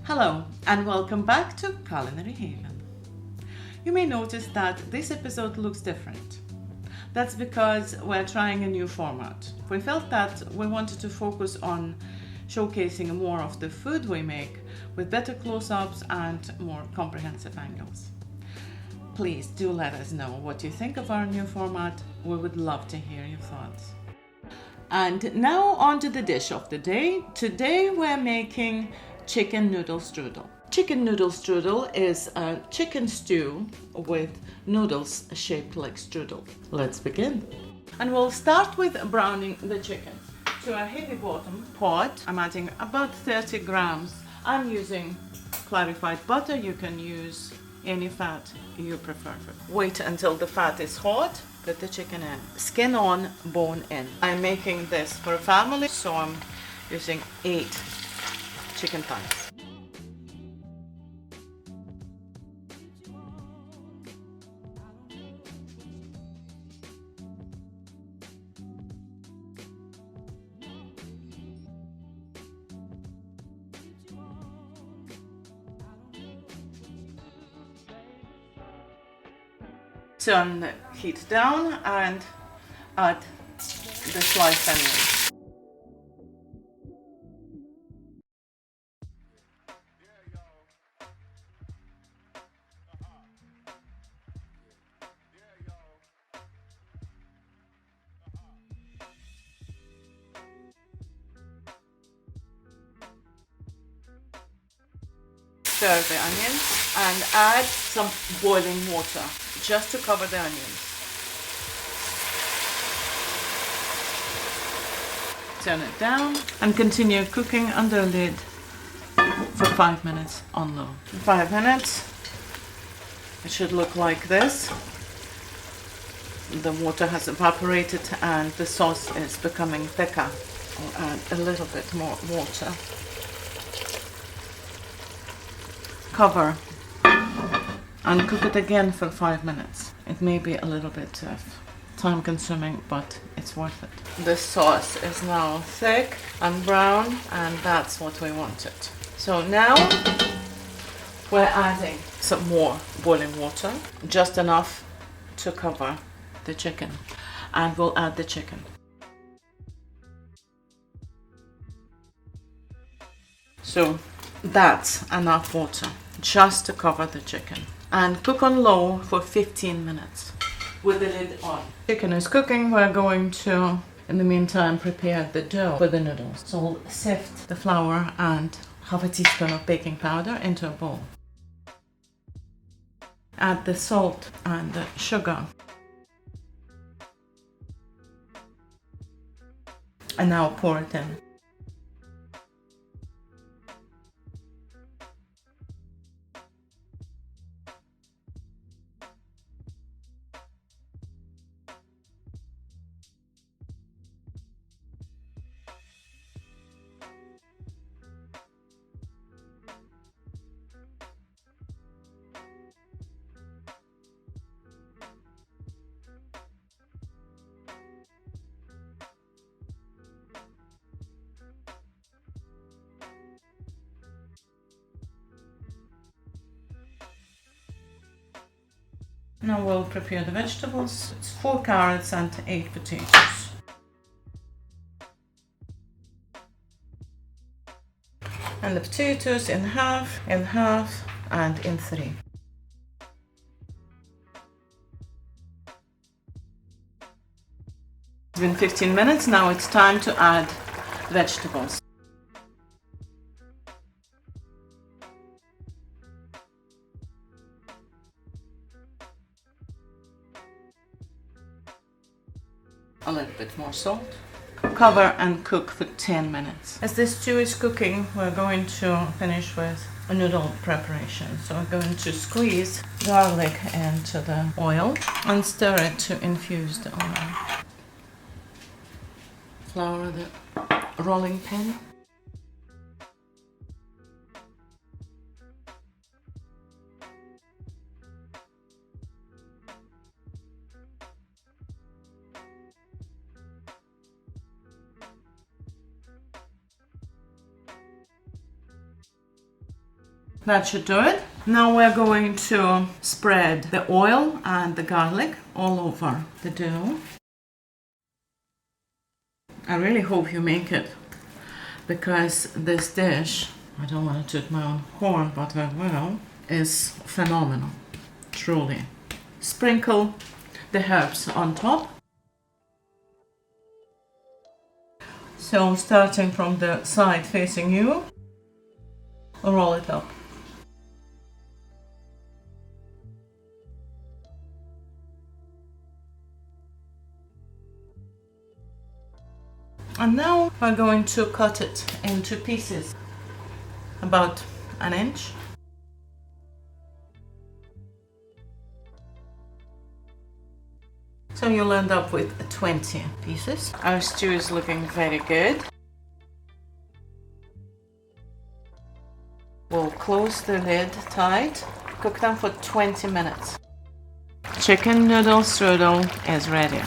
Hello and welcome back to Culinary Haven. You may notice that this episode looks different. That's because we're trying a new format. We felt that we wanted to focus on showcasing more of the food we make with better close-ups and more comprehensive angles. Please do let us know what you think of our new format. We would love to hear your thoughts. And now on to the dish of the day. Today we're making chicken noodle strudel. Chicken noodle strudel is a chicken stew with noodles shaped like strudel. Let's begin. And we'll start with browning the chicken. To a heavy bottom pot, I'm adding about 30 grams. I'm using clarified butter. You can use any fat you prefer. Wait until the fat is hot. Put the chicken in. Skin on, bone in. I'm making this for a family, so I'm using 8 chicken thighs. Turn the heat down and add the sliced onions. Stir the onions and add some boiling water just to cover the onions. Turn it down and continue cooking under lid for 5 minutes on low. 5 minutes, it should look like this. The water has evaporated and the sauce is becoming thicker. I'll add a little bit more water. Cover and cook it again for 5 minutes. It may be a little bit time consuming, but it's worth it. The sauce is now thick and brown, and that's what we wanted. So now we're adding some more boiling water, just enough to cover the chicken, and we'll add the chicken. So that's enough water just to cover the chicken, and cook on low for 15 minutes with the lid on. Chicken is cooking. We're going to, in the meantime, prepare the dough for the noodles. So we'll sift the flour and half a teaspoon of baking powder into a bowl. Add the salt and the sugar. And now pour it in. Now we'll prepare the vegetables. It's 4 carrots and 8 potatoes. And the potatoes in half, and in 3. It's been 15 minutes. Now it's time to add vegetables. A little bit more salt. Cover and cook for 10 minutes. As this stew is cooking, we're going to finish with a noodle preparation. So we're going to squeeze garlic into the oil and stir it to infuse the oil. Flour the rolling pin. That should do it. Now we're going to spread the oil and the garlic all over the dough. I really hope you make it, because this dish, I don't want to toot my own horn, but I will, is phenomenal, truly. Sprinkle the herbs on top. So starting from the side facing you, roll it up. And now we're going to cut it into pieces, about an inch. So you'll end up with 20 pieces. Our stew is looking very good. We'll close the lid tight, cook them for 20 minutes. Chicken noodle strudel is ready.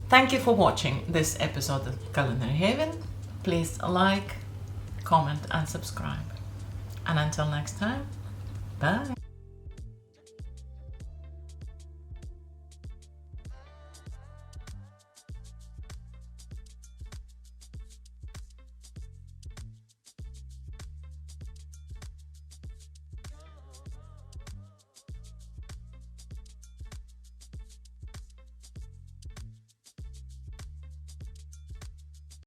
Thank you for watching this episode of Culinary Haven. Please like, comment and subscribe. And until next time, bye.